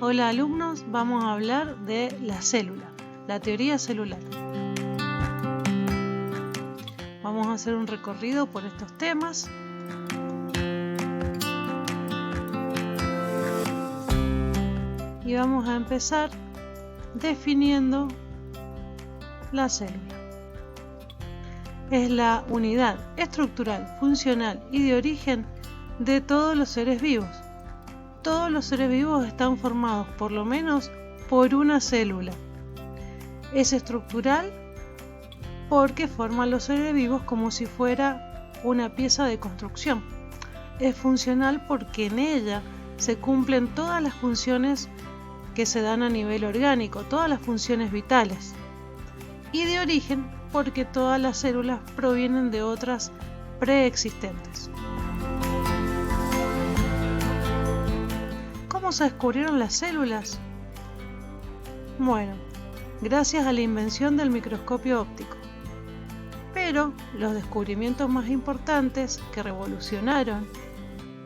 Hola alumnos, vamos a hablar de la célula, la teoría celular. Vamos a hacer un recorrido por estos temas. Y vamos a empezar definiendo la célula. Es la unidad estructural, funcional y de origen de todos los seres vivos. Todos los seres vivos están formados por lo menos por una célula. Es estructural porque forma a los seres vivos como si fuera una pieza de construcción. Es funcional porque en ella se cumplen todas las funciones que se dan a nivel orgánico, todas las funciones vitales. Y de origen porque todas las células provienen de otras preexistentes. ¿Cómo se descubrieron las células? Bueno, gracias a la invención del microscopio óptico. Pero los descubrimientos más importantes que revolucionaron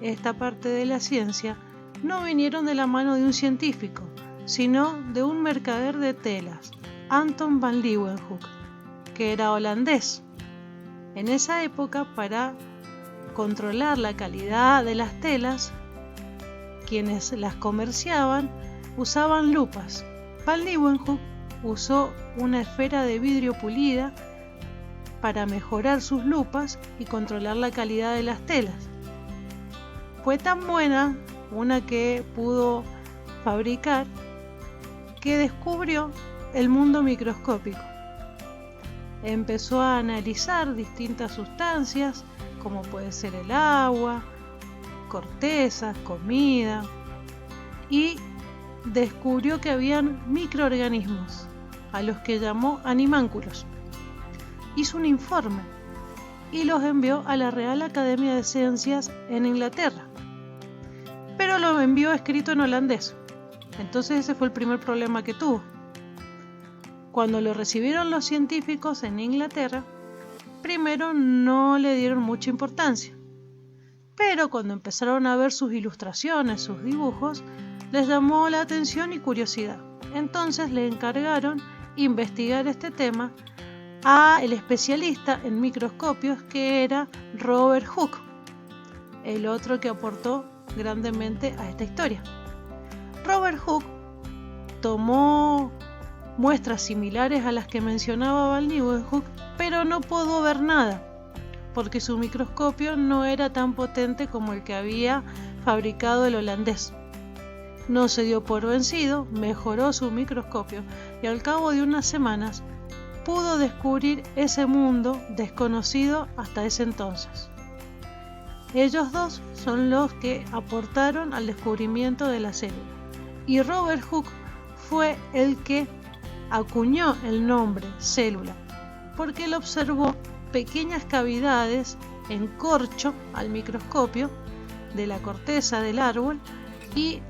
esta parte de la ciencia no vinieron de la mano de un científico, sino de un mercader de telas, Anton van Leeuwenhoek, que era holandés. En esa época, para controlar la calidad de las telas, quienes las comerciaban usaban lupas. Van Leeuwenhoek usó una esfera de vidrio pulida para mejorar sus lupas y controlar la calidad de las telas. Fue tan buena una que pudo fabricar que descubrió el mundo microscópico. Empezó a analizar distintas sustancias como puede ser el agua, cortezas, comida, y descubrió que habían microorganismos a los que llamó animánculos. Hizo un informe y los envió a la Real Academia de Ciencias en Inglaterra, pero lo envió escrito en holandés. Entonces ese fue el primer problema que tuvo. Cuando lo recibieron los científicos en Inglaterra, primero no le dieron mucha importancia, pero cuando empezaron a ver sus ilustraciones, sus dibujos, les llamó la atención y curiosidad. Entonces le encargaron investigar este tema a el especialista en microscopios que era Robert Hooke, el otro que aportó grandemente a esta historia. Robert Hooke tomó muestras similares a las que mencionaba Van Leeuwenhoek, pero no pudo ver nada, porque su microscopio no era tan potente como el que había fabricado el holandés. No se dio por vencido, mejoró su microscopio y al cabo de unas semanas pudo descubrir ese mundo desconocido hasta ese entonces. Ellos dos son los que aportaron al descubrimiento de la célula, y Robert Hooke fue el que acuñó el nombre célula, porque él observó pequeñas cavidades en corcho al microscopio de la corteza del árbol y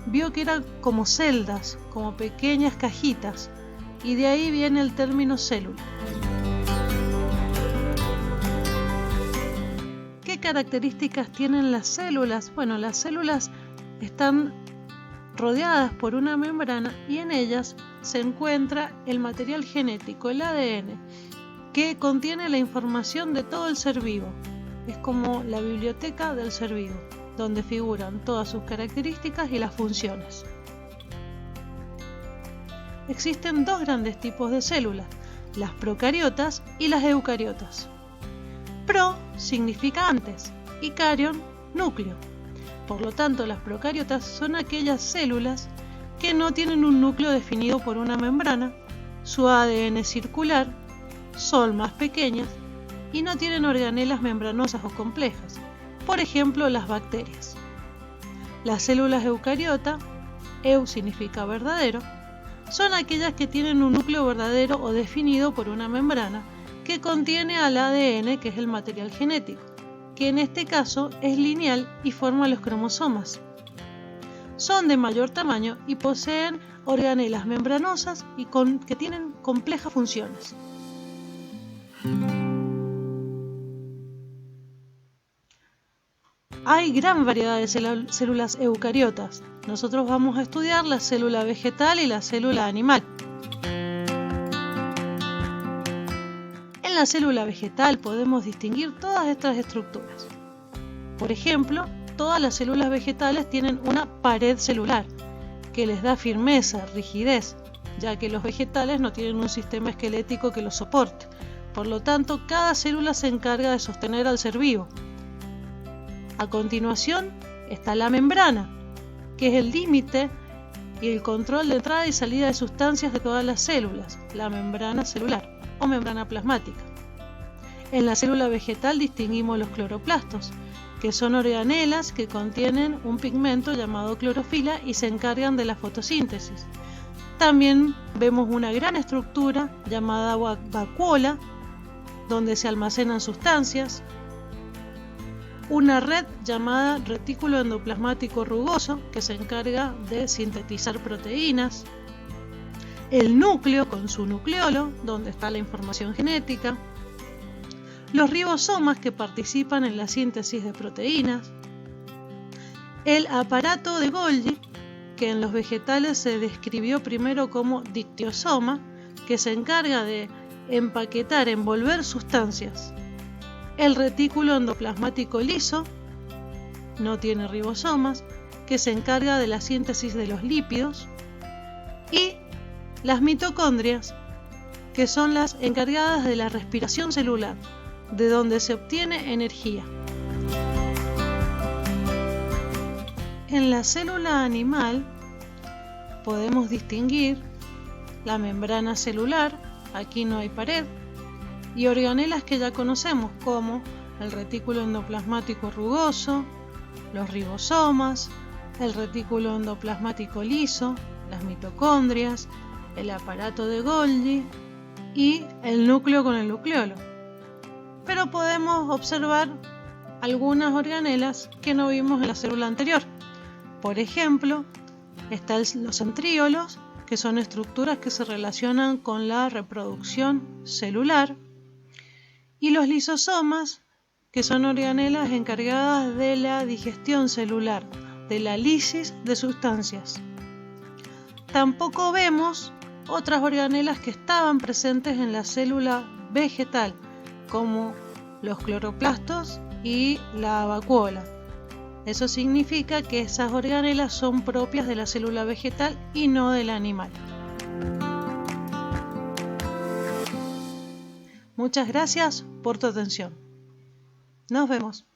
vio que eran como celdas, como pequeñas cajitas, y de ahí viene el término célula. ¿Qué características tienen las células? Bueno, las células están rodeadas por una membrana y en ellas se encuentra el material genético, el ADN, que contiene la información de todo el ser vivo. Es como la biblioteca del ser vivo, donde figuran todas sus características y las funciones. Existen dos grandes tipos de células, las procariotas y las eucariotas. Pro significa antes y carion, núcleo. Por lo tanto, las procariotas son aquellas células que no tienen un núcleo definido por una membrana, su ADN es circular, son más pequeñas y no tienen organelas membranosas o complejas, por ejemplo las bacterias. Las células eucariota, eu significa verdadero, son aquellas que tienen un núcleo verdadero o definido por una membrana que contiene al ADN, que es el material genético, que en este caso es lineal y forma los cromosomas. Son de mayor tamaño y poseen organelas membranosas y que tienen complejas funciones. Hay gran variedad de células eucariotas, nosotros vamos a estudiar la célula vegetal y la célula animal. En la célula vegetal podemos distinguir todas estas estructuras. Por ejemplo, todas las células vegetales tienen una pared celular que les da firmeza, rigidez, ya que los vegetales no tienen un sistema esquelético que los soporte. Por lo tanto, cada célula se encarga de sostener al ser vivo. A continuación está la membrana, que es el límite y el control de entrada y salida de sustancias de todas las células, la membrana celular o membrana plasmática. En la célula vegetal distinguimos los cloroplastos, que son organelas que contienen un pigmento llamado clorofila y se encargan de la fotosíntesis. También vemos una gran estructura llamada vacuola, donde se almacenan sustancias, una red llamada retículo endoplasmático rugoso, que se encarga de sintetizar proteínas, el núcleo con su nucleolo, donde está la información genética, los ribosomas que participan en la síntesis de proteínas, el aparato de Golgi, que en los vegetales se describió primero como dictiosoma, que se encarga de empaquetar, envolver sustancias, el retículo endoplasmático liso, no tiene ribosomas, que se encarga de la síntesis de los lípidos, y las mitocondrias, que son las encargadas de la respiración celular, de donde se obtiene energía. En la célula animal podemos distinguir la membrana celular, aquí no hay pared, y organelas que ya conocemos como el retículo endoplasmático rugoso, los ribosomas, el retículo endoplasmático liso, las mitocondrias, el aparato de Golgi y el núcleo con el nucleolo. Pero podemos observar algunas organelas que no vimos en la célula anterior. Por ejemplo, están los centríolos, que son estructuras que se relacionan con la reproducción celular, y los lisosomas, que son organelas encargadas de la digestión celular, de la lisis de sustancias. Tampoco vemos otras organelas que estaban presentes en la célula vegetal, como los cloroplastos y la vacuola. Eso significa que esas organelas son propias de la célula vegetal y no del animal. Muchas gracias por tu atención. Nos vemos.